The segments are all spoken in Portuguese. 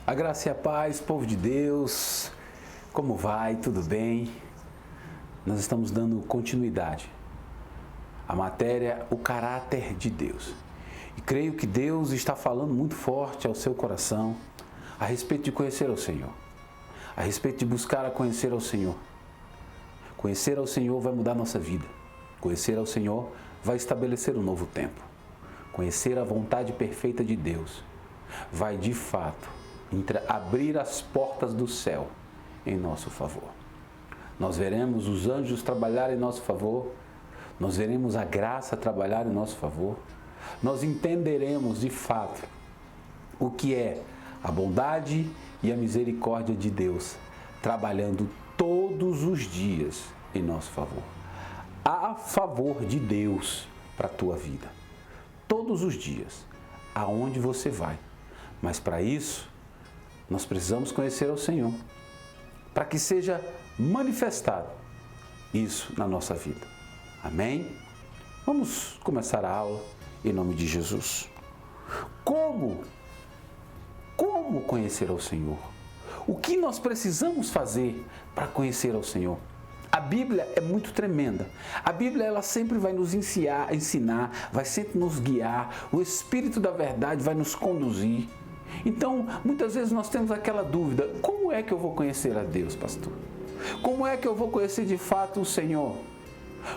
A graça e a paz, povo de Deus, como vai? Tudo bem? Nós estamos dando continuidade à matéria, o caráter de Deus. E creio que Deus está falando muito forte ao seu coração a respeito de conhecer ao Senhor, a respeito de buscar a conhecer ao Senhor. Conhecer ao Senhor vai mudar nossa vida. Conhecer ao Senhor vai estabelecer um novo tempo. Conhecer a vontade perfeita de Deus vai, de fato, abrir as portas do céu em nosso favor. Nós veremos os anjos trabalhar em nosso favor, nós veremos a graça trabalhar em nosso favor, nós entenderemos, de fato, o que é a bondade e a misericórdia de Deus trabalhando todos os dias em nosso favor. A favor de Deus para a tua vida. Todos os dias, aonde você vai. Mas para isso, nós precisamos conhecer ao Senhor, para que seja manifestado isso na nossa vida. Amém? Vamos começar a aula em nome de Jesus. Como conhecer ao Senhor? O que nós precisamos fazer para conhecer ao Senhor? A Bíblia é muito tremenda. A Bíblia ela sempre vai nos ensinar, vai sempre nos guiar. O Espírito da verdade vai nos conduzir. Então, muitas vezes nós temos aquela dúvida: como é que eu vou conhecer a Deus, pastor? Como é que eu vou conhecer de fato o Senhor?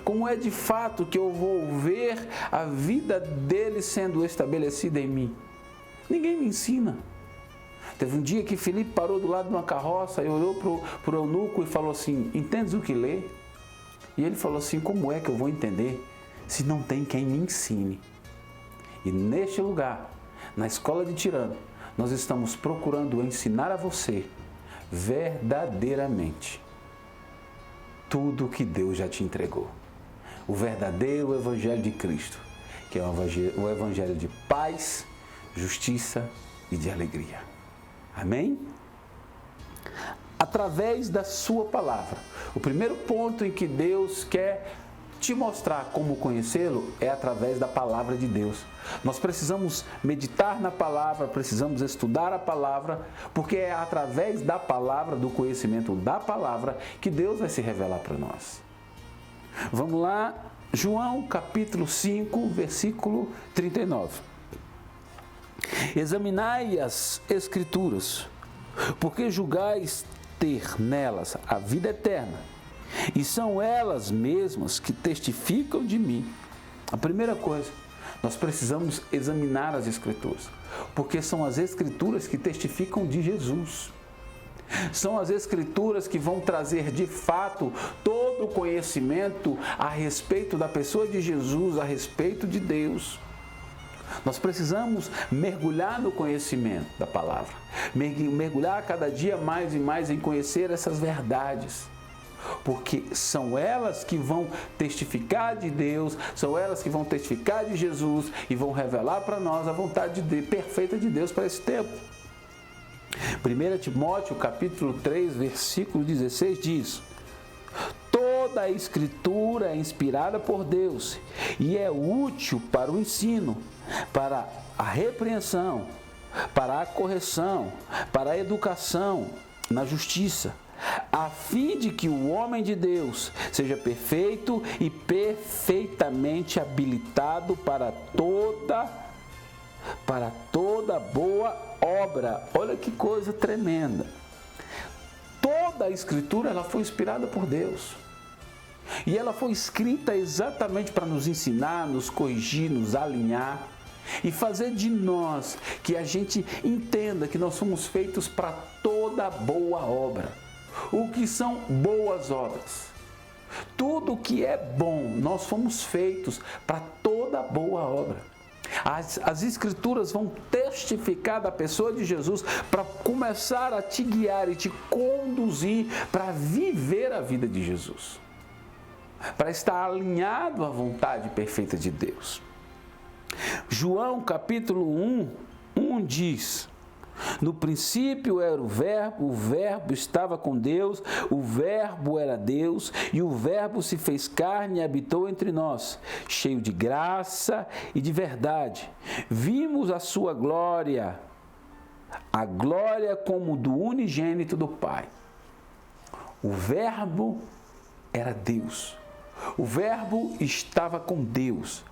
Como é de fato que eu vou ver a vida dele sendo estabelecida em mim? Ninguém me ensina. Teve um dia que Filipe parou do lado de uma carroça e olhou para o eunuco e falou assim: entendes o que lê? E ele falou assim: como é que eu vou entender se não tem quem me ensine? E neste lugar, na escola de Tirano, nós estamos procurando ensinar a você verdadeiramente tudo que Deus já te entregou. O verdadeiro Evangelho de Cristo, que é o Evangelho de paz, justiça e de alegria. Amém? Através da sua palavra. O primeiro ponto em que Deus quer te mostrar como conhecê-lo é através da palavra de Deus. Nós precisamos meditar na palavra, precisamos estudar a palavra, porque é através da palavra, do conhecimento da palavra, que Deus vai se revelar para nós. Vamos lá, João capítulo 5, versículo 39. Examinai as Escrituras, porque julgais ter nelas a vida eterna, e são elas mesmas que testificam de mim. A primeira coisa, nós precisamos examinar as Escrituras, porque são as Escrituras que testificam de Jesus. São as Escrituras que vão trazer de fato todo o conhecimento a respeito da pessoa de Jesus, a respeito de Deus. Nós precisamos mergulhar no conhecimento da palavra, mergulhar cada dia mais e mais em conhecer essas verdades, porque são elas que vão testificar de Deus, são elas que vão testificar de Jesus e vão revelar para nós a vontade perfeita de Deus para esse tempo. 1 Timóteo capítulo 3, versículo 16 diz: toda a Escritura é inspirada por Deus e é útil para o ensino, para a repreensão, para a correção, para a educação na justiça, a fim de que o homem de Deus seja perfeito e perfeitamente habilitado para toda boa obra. Olha que coisa tremenda. Toda a Escritura ela foi inspirada por Deus. E ela foi escrita exatamente para nos ensinar, nos corrigir, nos alinhar e fazer de nós que a gente entenda que nós somos feitos para toda boa obra. O que são boas obras? Tudo que é bom, nós fomos feitos para toda boa obra. As Escrituras vão testificar da pessoa de Jesus para começar a te guiar e te conduzir para viver a vida de Jesus, para estar alinhado à vontade perfeita de Deus. João capítulo 1 diz: no princípio era o Verbo estava com Deus, o Verbo era Deus, e o Verbo se fez carne e habitou entre nós, cheio de graça e de verdade. Vimos a sua glória, a glória como do unigênito do Pai. O Verbo era Deus. O Verbo estava com Deus.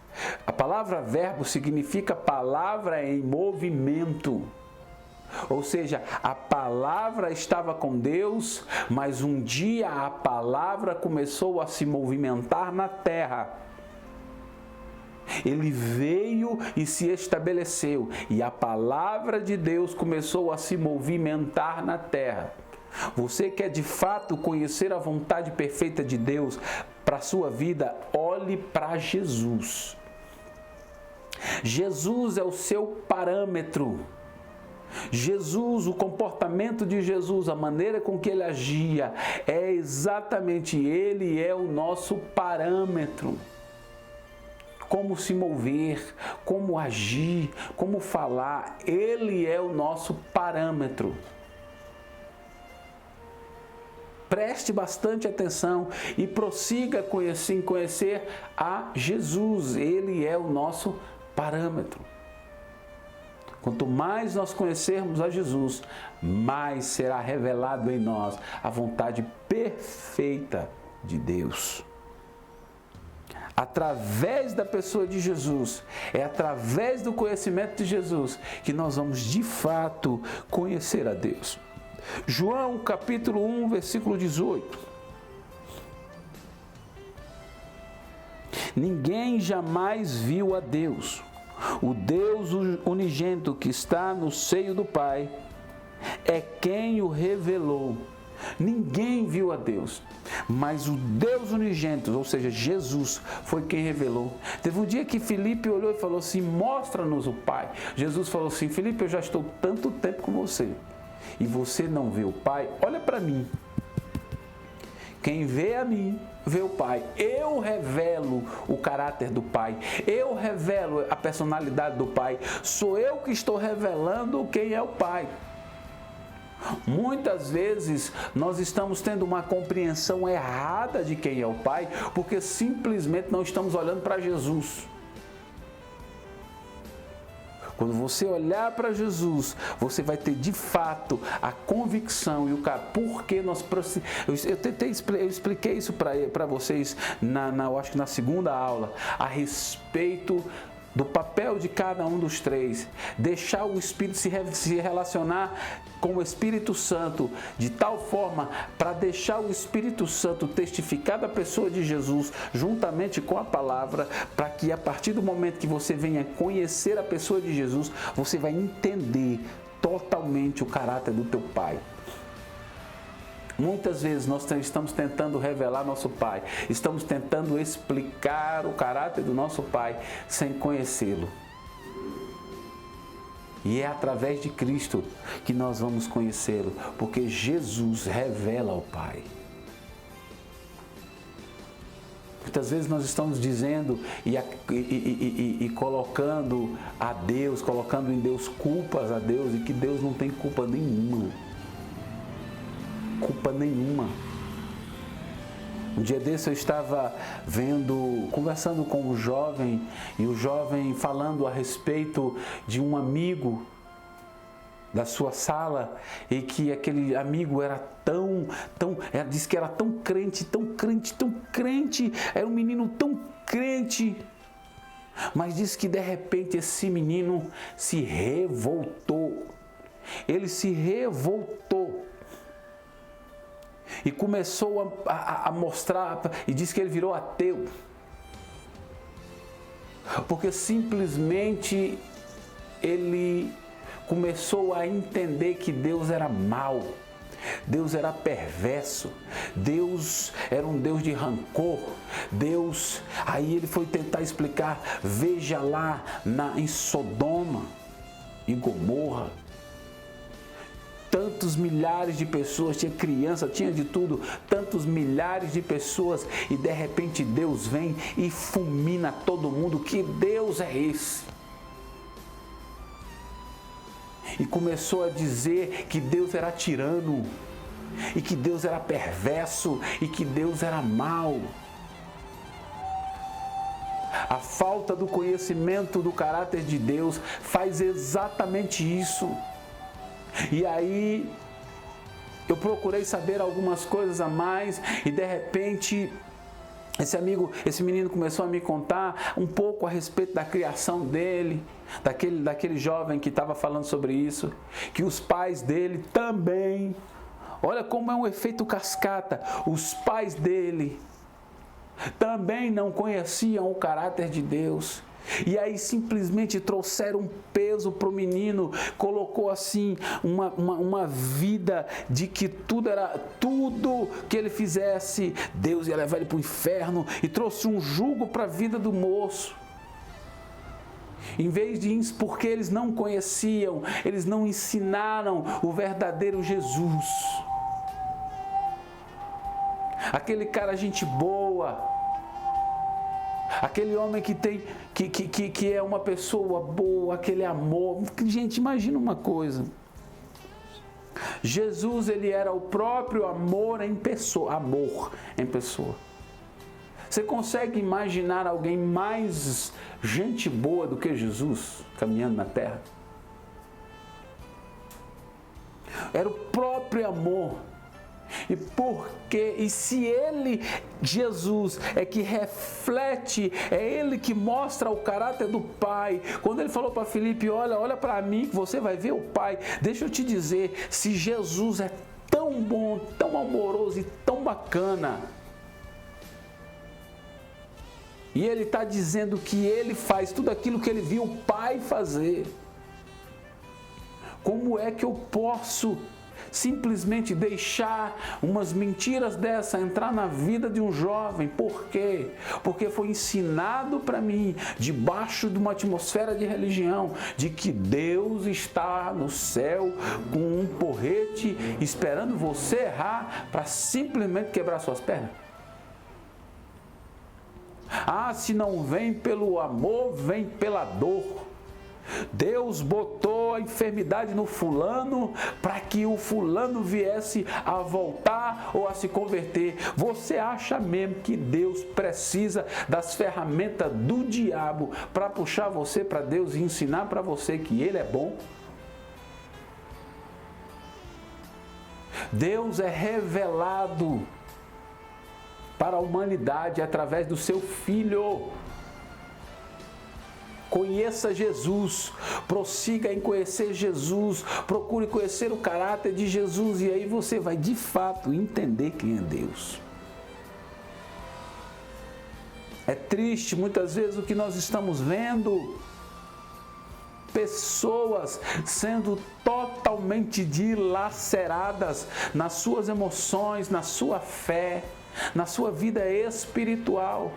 A palavra verbo significa palavra em movimento. Ou seja, a palavra estava com Deus, mas um dia a palavra começou a se movimentar na terra. Ele veio e se estabeleceu, e a palavra de Deus começou a se movimentar na terra. Você quer de fato conhecer a vontade perfeita de Deus para a sua vida? Olhe para Jesus. Jesus é o seu parâmetro. Jesus, o comportamento de Jesus, a maneira com que ele agia, é exatamente ele, é o nosso parâmetro. Como se mover, como agir, como falar, ele é o nosso parâmetro. Preste bastante atenção e prossiga em conhecer a Jesus, ele é o nosso parâmetro. Quanto mais nós conhecermos a Jesus, mais será revelado em nós a vontade perfeita de Deus. Através da pessoa de Jesus, é através do conhecimento de Jesus que nós vamos de fato conhecer a Deus. João capítulo 1, versículo 18. Ninguém jamais viu a Deus. O Deus unigênito que está no seio do Pai é quem o revelou. Ninguém viu a Deus, mas o Deus unigênito, ou seja, Jesus, foi quem revelou. Teve um dia que Filipe olhou e falou assim: mostra-nos o Pai. Jesus falou assim: Filipe, eu já estou tanto tempo com você e você não vê o Pai? Olha para mim. Quem vê a mim, vê o Pai. Eu revelo o caráter do Pai. Eu revelo a personalidade do Pai. Sou eu que estou revelando quem é o Pai. Muitas vezes nós estamos tendo uma compreensão errada de quem é o Pai, porque simplesmente não estamos olhando para Jesus. Quando você olhar para Jesus, você vai ter de fato a convicção e o porque nós eu expliquei isso para vocês eu acho que na segunda aula, a respeito do papel de cada um dos três, deixar o Espírito se relacionar com o Espírito Santo de tal forma para deixar o Espírito Santo testificar da pessoa de Jesus juntamente com a palavra, para que a partir do momento que você venha conhecer a pessoa de Jesus, você vai entender totalmente o caráter do teu Pai. Muitas vezes nós estamos tentando revelar nosso Pai, estamos tentando explicar o caráter do nosso Pai sem conhecê-lo. E é através de Cristo que nós vamos conhecê-lo, porque Jesus revela o Pai. Muitas vezes nós estamos dizendo e colocando a Deus, colocando em Deus culpas a Deus, e que Deus não tem culpa nenhuma. Culpa nenhuma. Um dia desse eu estava conversando com um jovem, e o jovem falando a respeito de um amigo da sua sala, e que aquele amigo era disse que era tão crente, era um menino tão crente, mas disse que de repente esse menino se revoltou. Ele se revoltou. E começou a mostrar, e disse que ele virou ateu. Porque simplesmente ele começou a entender que Deus era mau, Deus era perverso, Deus era um Deus de rancor, aí ele foi tentar explicar, veja lá em Sodoma e Gomorra, tantos milhares de pessoas, tinha criança, tinha de tudo, tantos milhares de pessoas, e de repente Deus vem e fulmina todo mundo. Que Deus é esse? E começou a dizer que Deus era tirano, e que Deus era perverso, e que Deus era mau. A falta do conhecimento do caráter de Deus faz exatamente isso. E aí eu procurei saber algumas coisas a mais e de repente esse menino começou a me contar um pouco a respeito da criação dele, daquele jovem que estava falando sobre isso, que os pais dele também, olha como é um efeito cascata, os pais dele também não conheciam o caráter de Deus. E aí simplesmente trouxeram um peso para o menino, colocou assim uma vida de que tudo que ele fizesse, Deus ia levar ele para o inferno, e trouxe um jugo para a vida do moço. Em vez de, porque eles não conheciam, eles não ensinaram o verdadeiro Jesus. Aquele cara gente boa, aquele homem que é uma pessoa boa, aquele amor. Gente, imagina uma coisa. Jesus, ele era o próprio amor em pessoa. Você consegue imaginar alguém mais gente boa do que Jesus caminhando na terra? Era o próprio amor. E se ele, Jesus, é que reflete, é ele que mostra o caráter do Pai. Quando ele falou para Filipe, olha para mim que você vai ver o Pai. Deixa eu te dizer, se Jesus é tão bom, tão amoroso e tão bacana, e ele está dizendo que ele faz tudo aquilo que ele viu o Pai fazer, como é que eu posso simplesmente deixar umas mentiras dessa entrar na vida de um jovem? Por quê? Porque foi ensinado para mim, debaixo de uma atmosfera de religião, de que Deus está no céu com um porrete esperando você errar para simplesmente quebrar suas pernas. Se não vem pelo amor, vem pela dor. Deus botou a enfermidade no fulano para que o fulano viesse a voltar ou a se converter. Você acha mesmo que Deus precisa das ferramentas do diabo para puxar você para Deus e ensinar para você que Ele é bom? Deus é revelado para a humanidade através do seu Filho. Conheça Jesus, prossiga em conhecer Jesus, procure conhecer o caráter de Jesus, e aí você vai de fato entender quem é Deus. É triste muitas vezes o que nós estamos vendo, pessoas sendo totalmente dilaceradas nas suas emoções, na sua fé, na sua vida espiritual.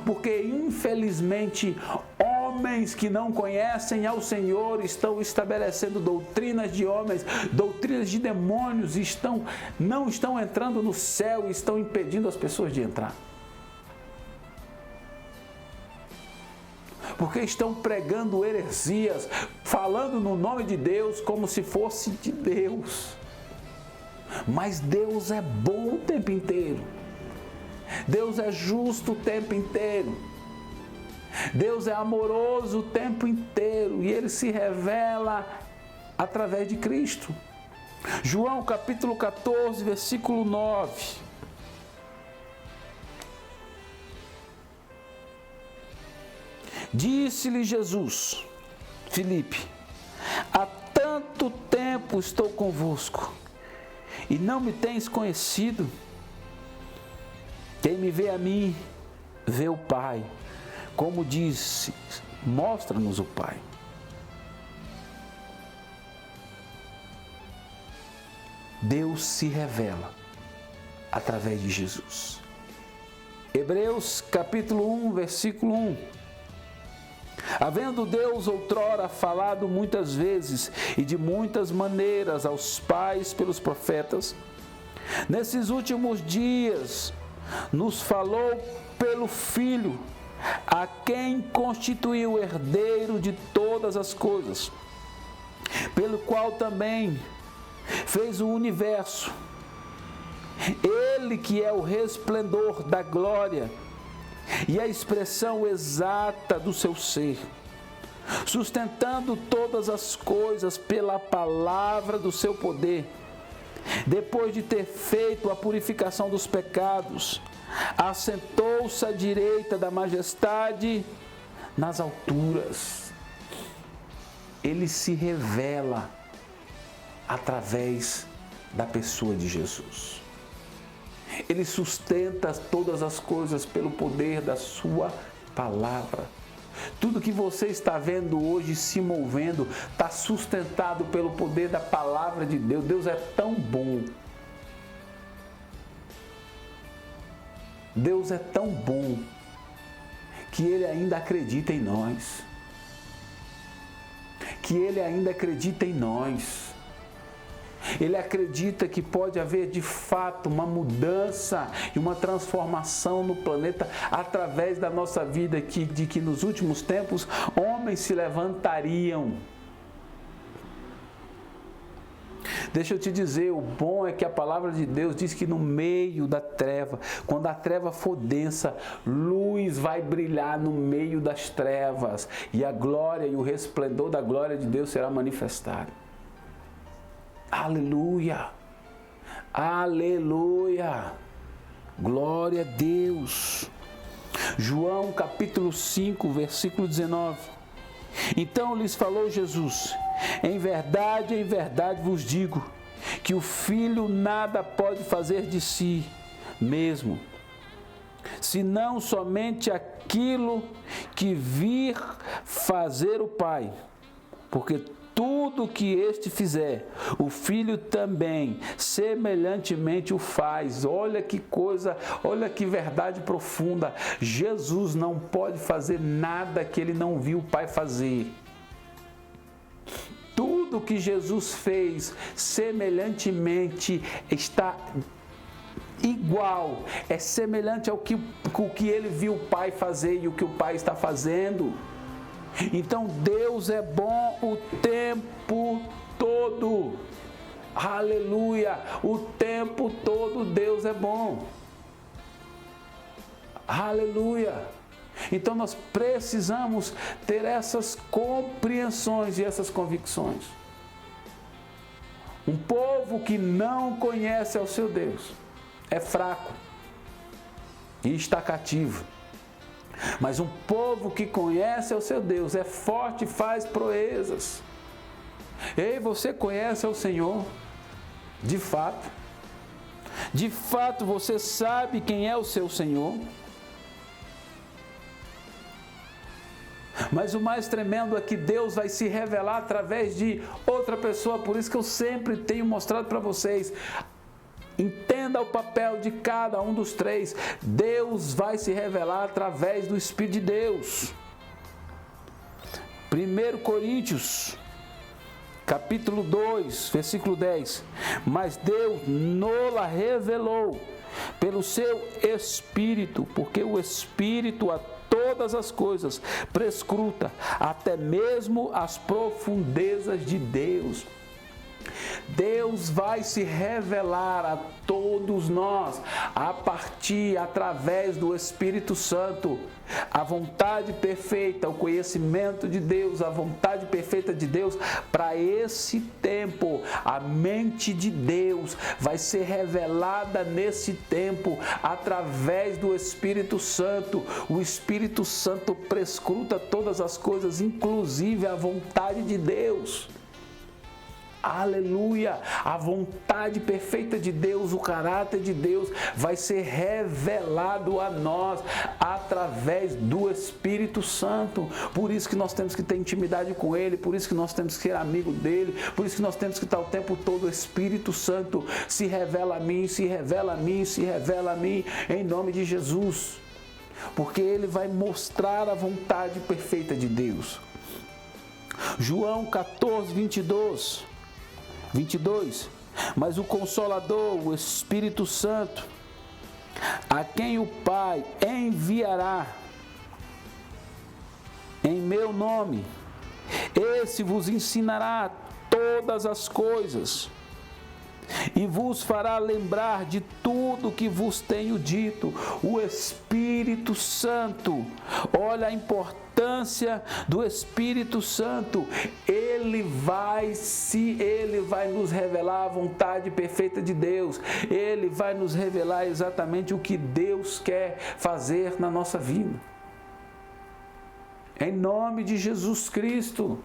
Porque infelizmente homens que não conhecem ao Senhor estão estabelecendo doutrinas de homens, doutrinas de demônios, não estão entrando no céu e estão impedindo as pessoas de entrar. Porque estão pregando heresias, falando no nome de Deus como se fosse de Deus. Mas Deus é bom o tempo inteiro. Deus é justo o tempo inteiro. Deus é amoroso o tempo inteiro. E Ele se revela através de Cristo. João capítulo 14, versículo 9. Disse-lhe Jesus, Filipe, há tanto tempo estou convosco e não me tens conhecido. Quem me vê a mim, vê o Pai. Como disse, mostra-nos o Pai. Deus se revela através de Jesus. Hebreus capítulo 1, versículo 1. Havendo Deus outrora falado muitas vezes e de muitas maneiras aos pais pelos profetas, nesses últimos dias nos falou pelo Filho, a quem constituiu herdeiro de todas as coisas, pelo qual também fez o universo. Ele que é o resplendor da glória e a expressão exata do seu ser, sustentando todas as coisas pela palavra do seu poder. Depois de ter feito a purificação dos pecados, assentou-se à direita da majestade nas alturas. Ele se revela através da pessoa de Jesus. Ele sustenta todas as coisas pelo poder da sua palavra. Tudo que você está vendo hoje se movendo está sustentado pelo poder da palavra de Deus. Deus é tão bom. Deus é tão bom que Ele ainda acredita em nós. Que Ele ainda acredita em nós. Ele acredita que pode haver de fato uma mudança e uma transformação no planeta através da nossa vida, de que nos últimos tempos homens se levantariam. Deixa eu te dizer, o bom é que a palavra de Deus diz que no meio da treva, quando a treva for densa, luz vai brilhar no meio das trevas e a glória e o resplendor da glória de Deus será manifestado. Aleluia! Aleluia! Glória a Deus! João capítulo 5, versículo 19. Então lhes falou Jesus: em verdade vos digo, que o Filho nada pode fazer de si mesmo, senão somente aquilo que vir fazer o Pai, porque tudo que este fizer, o Filho também semelhantemente o faz. Olha que coisa, olha que verdade profunda. Jesus não pode fazer nada que Ele não viu o Pai fazer. Tudo que Jesus fez semelhantemente está igual, é semelhante ao que Ele viu o Pai fazer e o que o Pai está fazendo. Então Deus é bom o tempo todo. Aleluia! O tempo todo Deus é bom. Aleluia! Então nós precisamos ter essas compreensões e essas convicções. Um povo que não conhece ao seu Deus é fraco e está cativo. Mas um povo que conhece ao seu Deus é forte e faz proezas. Ei, você conhece ao Senhor? De fato. De fato você sabe quem é o seu Senhor? Mas o mais tremendo é que Deus vai se revelar através de outra pessoa. Por isso que eu sempre tenho mostrado para vocês. Entenda o papel de cada um dos três. Deus vai se revelar através do Espírito de Deus. 1 Coríntios, capítulo 2, versículo 10. Mas Deus nola revelou pelo seu Espírito, porque o Espírito a todas as coisas prescruta, até mesmo as profundezas de Deus. Deus vai se revelar a todos nós através do Espírito Santo. A vontade perfeita, o conhecimento de Deus, a vontade perfeita de Deus para esse tempo. A mente de Deus vai ser revelada nesse tempo através do Espírito Santo. O Espírito Santo prescruta todas as coisas, inclusive a vontade de Deus. Aleluia! A vontade perfeita de Deus, o caráter de Deus vai ser revelado a nós através do Espírito Santo. Por isso que nós temos que ter intimidade com Ele, por isso que nós temos que ser amigo dEle, por isso que nós temos que estar o tempo todo. O Espírito Santo se revela a mim, se revela a mim, se revela a mim, em nome de Jesus. Porque Ele vai mostrar a vontade perfeita de Deus. João 14, 22. Mas o Consolador, o Espírito Santo, a quem o Pai enviará em meu nome, esse vos ensinará todas as coisas e vos fará lembrar de tudo que vos tenho dito. O Espírito Santo, olha a importância do Espírito Santo. Ele vai nos revelar a vontade perfeita de Deus. Ele vai nos revelar exatamente o que Deus quer fazer na nossa vida. Em nome de Jesus Cristo.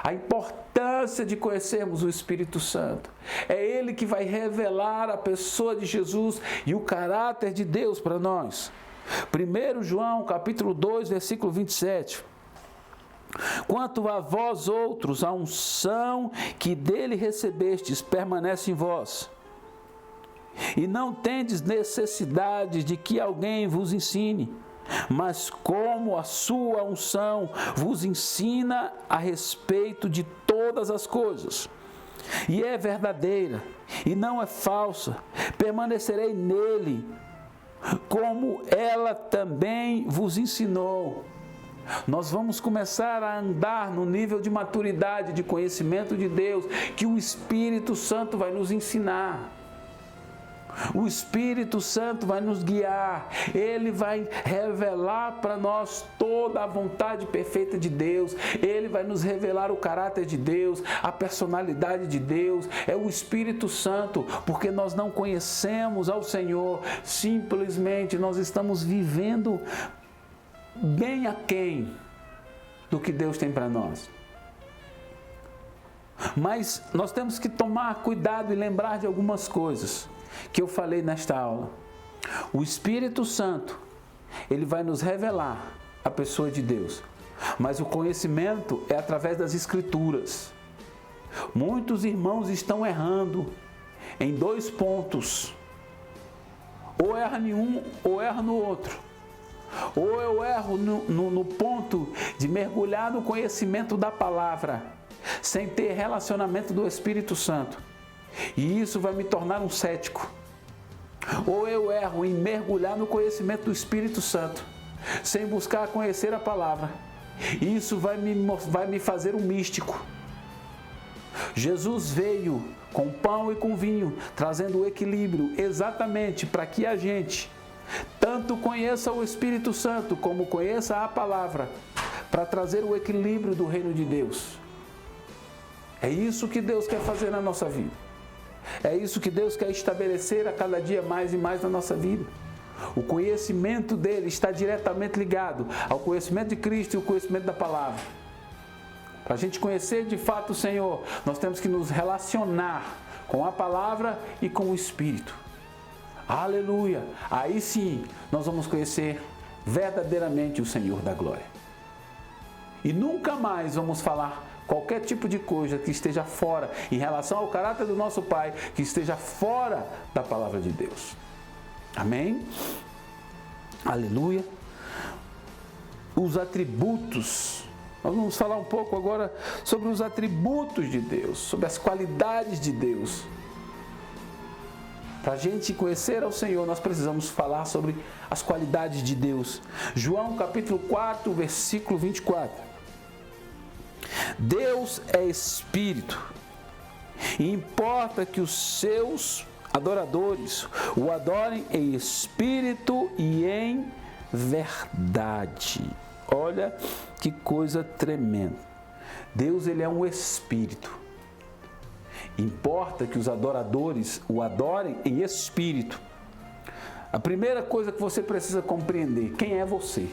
A importância de conhecermos o Espírito Santo. É Ele que vai revelar a pessoa de Jesus e o caráter de Deus para nós. 1 João, capítulo 2, versículo 27. Quanto a vós outros, a unção que dele recebestes permanece em vós. E não tendes necessidade de que alguém vos ensine. Mas como a sua unção vos ensina a respeito de todas as coisas, e é verdadeira, e não é falsa, permanecerei nele, como ela também vos ensinou. Nós vamos começar a andar no nível de maturidade, de conhecimento de Deus, que o Espírito Santo vai nos ensinar. O Espírito Santo vai nos guiar, Ele vai revelar para nós toda a vontade perfeita de Deus, Ele vai nos revelar o caráter de Deus, a personalidade de Deus. É o Espírito Santo, porque nós não conhecemos ao Senhor, simplesmente nós estamos vivendo bem aquém do que Deus tem para nós. Mas nós temos que tomar cuidado e lembrar de algumas coisas que eu falei nesta aula. O Espírito Santo, ele vai nos revelar a pessoa de Deus, mas o conhecimento é através das Escrituras. Muitos irmãos estão errando em dois pontos. Ou erra em um, ou erra no outro. Ou eu erro no ponto de mergulhar no conhecimento da palavra, sem ter relacionamento do Espírito Santo. E isso vai me tornar um cético. Ou eu erro em mergulhar no conhecimento do Espírito Santo, sem buscar conhecer a palavra. Isso vai me fazer um místico. Jesus veio com pão e com vinho, trazendo o equilíbrio exatamente para que a gente tanto conheça o Espírito Santo como conheça a palavra, para trazer o equilíbrio do reino de Deus. É isso que Deus quer fazer na nossa vida. É isso que Deus quer estabelecer a cada dia mais e mais na nossa vida. O conhecimento dele está diretamente ligado ao conhecimento de Cristo e o conhecimento da palavra. Para a gente conhecer de fato o Senhor, nós temos que nos relacionar com a palavra e com o Espírito. Aleluia! Aí sim, nós vamos conhecer verdadeiramente o Senhor da glória. E nunca mais vamos falar qualquer tipo de coisa que esteja fora, em relação ao caráter do nosso Pai, que esteja fora da palavra de Deus. Amém? Aleluia! Os atributos. Nós vamos falar um pouco agora sobre os atributos de Deus, sobre as qualidades de Deus. Para a gente conhecer ao Senhor, nós precisamos falar sobre as qualidades de Deus. João capítulo 4, versículo 24. Deus é Espírito, e importa que os seus adoradores o adorem em Espírito e em verdade. Olha que coisa tremenda. Deus, ele é um Espírito. Importa que os adoradores o adorem em Espírito. A primeira coisa que você precisa compreender: quem é você?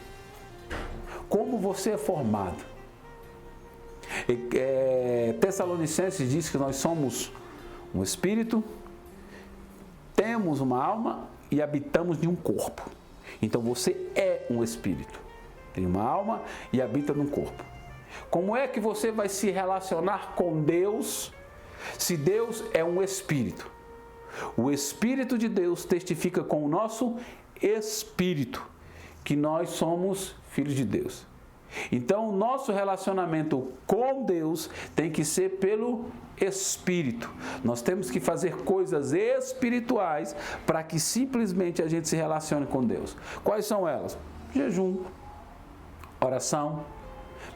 Como você é formado? Tessalonicenses diz que nós somos um espírito, temos uma alma e habitamos em um corpo. Então você é um espírito, tem uma alma e habita num corpo. Como é que você vai se relacionar com Deus se Deus é um espírito? O Espírito de Deus testifica com o nosso espírito que nós somos filhos de Deus. Então, o nosso relacionamento com Deus tem que ser pelo Espírito. Nós temos que fazer coisas espirituais para que simplesmente a gente se relacione com Deus. Quais são elas? Jejum, oração,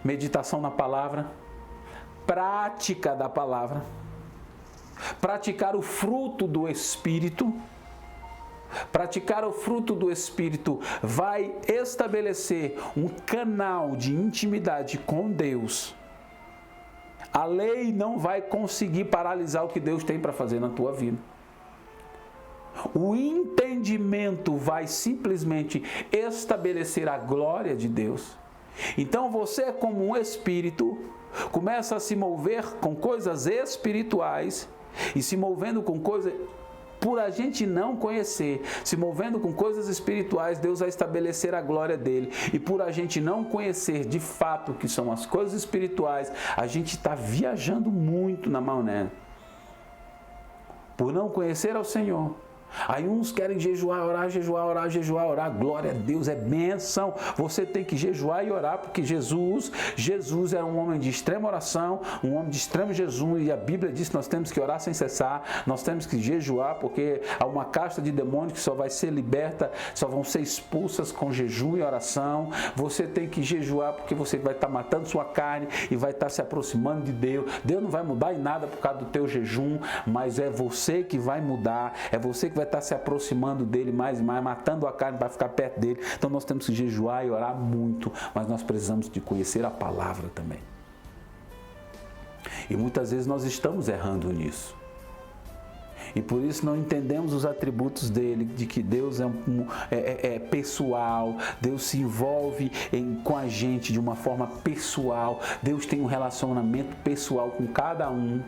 meditação na palavra, prática da palavra. praticar o fruto do Espírito. Praticar o fruto do Espírito vai estabelecer um canal de intimidade com Deus. A lei não vai conseguir paralisar o que Deus tem para fazer na tua vida. O entendimento vai simplesmente estabelecer a glória de Deus. Então você, como um espírito, começa a se mover com coisas espirituais e se movendo com coisas por a gente não conhecer, se movendo com coisas espirituais, Deus vai estabelecer a glória dele. E por a gente não conhecer de fato o que são as coisas espirituais, a gente está viajando muito na maionese. Por não conhecer ao Senhor. Aí uns querem jejuar, orar, jejuar, orar, jejuar, orar. Glória a Deus, é bênção. Você tem que jejuar e orar, porque Jesus era um homem de extrema oração, um homem de extremo jejum, e a Bíblia diz que nós temos que orar sem cessar, nós temos que jejuar, porque há uma casta de demônios que só vai ser liberta, só vão ser expulsas com jejum e oração. Você tem que jejuar, porque você vai estar matando sua carne e vai estar se aproximando de Deus. Deus não vai mudar em nada por causa do teu jejum, mas é você que vai mudar, é você que vai estar se aproximando dele mais e mais, matando a carne para ficar perto dele. Então nós temos que jejuar e orar muito, mas nós precisamos de conhecer a palavra também. E muitas vezes nós estamos errando nisso. E por isso não entendemos os atributos dele, de que Deus é pessoal, Deus se envolve com a gente de uma forma pessoal, Deus tem um relacionamento pessoal com cada um.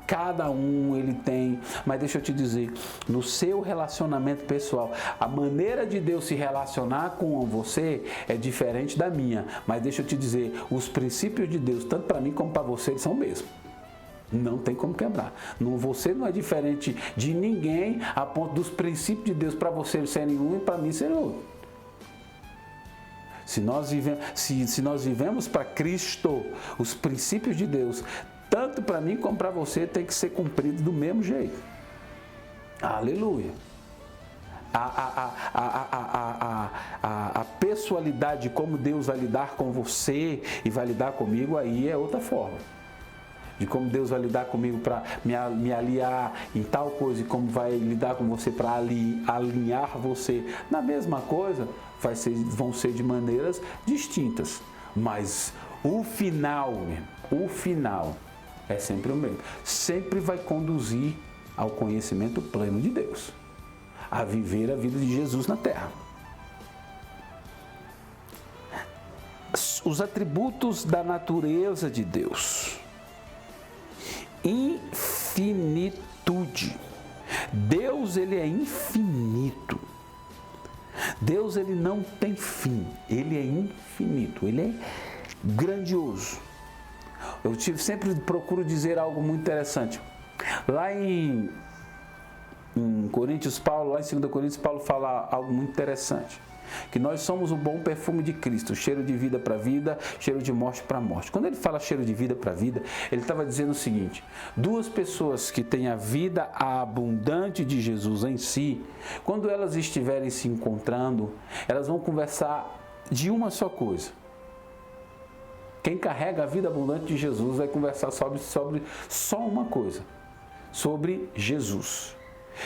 Cada um ele tem, mas deixa eu te dizer, no seu relacionamento pessoal, a maneira de Deus se relacionar com você é diferente da minha, mas deixa eu te dizer, os princípios de Deus, tanto para mim como para você, eles são o mesmo. Não tem como quebrar. Você não é diferente de ninguém a ponto dos princípios de Deus para você serem um e para mim serem outro. Se nós vivemos para Cristo, os princípios de Deus, tanto para mim como para você, tem que ser cumprido do mesmo jeito. Aleluia. A pessoalidade, como Deus vai lidar com você e vai lidar comigo, aí é outra forma. De como Deus vai lidar comigo para me aliar em tal coisa e como vai lidar com você para alinhar você na mesma coisa, vão ser de maneiras distintas. Mas o final é sempre o mesmo. Sempre vai conduzir ao conhecimento pleno de Deus. A viver a vida de Jesus na terra. Os atributos da natureza de Deus. Infinitude. Deus, ele é infinito. Deus, ele não tem fim. Ele é infinito. Ele é grandioso. Eu sempre procuro dizer algo muito interessante. Lá em Coríntios, lá em 2 Coríntios, Paulo fala algo muito interessante. Que nós somos o bom perfume de Cristo, cheiro de vida para vida, cheiro de morte para morte. Quando ele fala cheiro de vida para vida, ele estava dizendo o seguinte: duas pessoas que têm a vida abundante de Jesus em si, quando elas estiverem se encontrando, elas vão conversar de uma só coisa. Quem carrega a vida abundante de Jesus vai conversar sobre só uma coisa, sobre Jesus.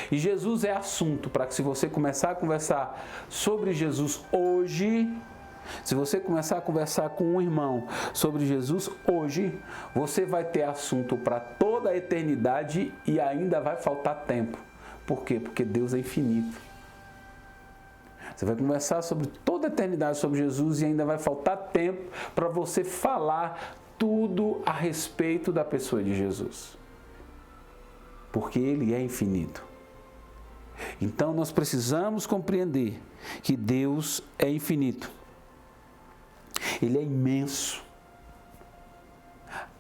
E Jesus é assunto para que, se você começar a conversar sobre Jesus hoje, se você começar a conversar com um irmão sobre Jesus hoje, você vai ter assunto para toda a eternidade e ainda vai faltar tempo. Por quê? Porque Deus é infinito. Você vai conversar sobre toda a eternidade sobre Jesus e ainda vai faltar tempo para você falar tudo a respeito da pessoa de Jesus. Porque Ele é infinito. Então nós precisamos compreender que Deus é infinito. Ele é imenso.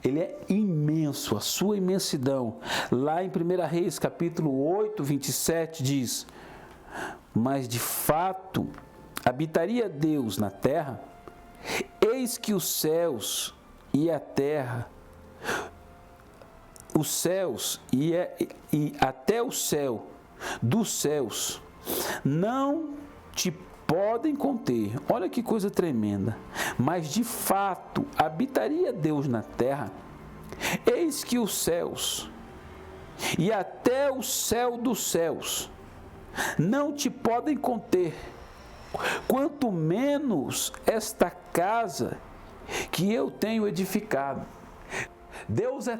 Ele é imenso, a sua imensidão. Lá em 1 Reis, capítulo 8, 27, diz: mas de fato habitaria Deus na terra, eis que os céus e a terra, os céus e até o céu dos céus não te podem conter. Olha que coisa tremenda. Mas de fato habitaria Deus na terra, eis que os céus e até o céu dos céus não te podem conter, quanto menos esta casa que eu tenho edificado. Deus é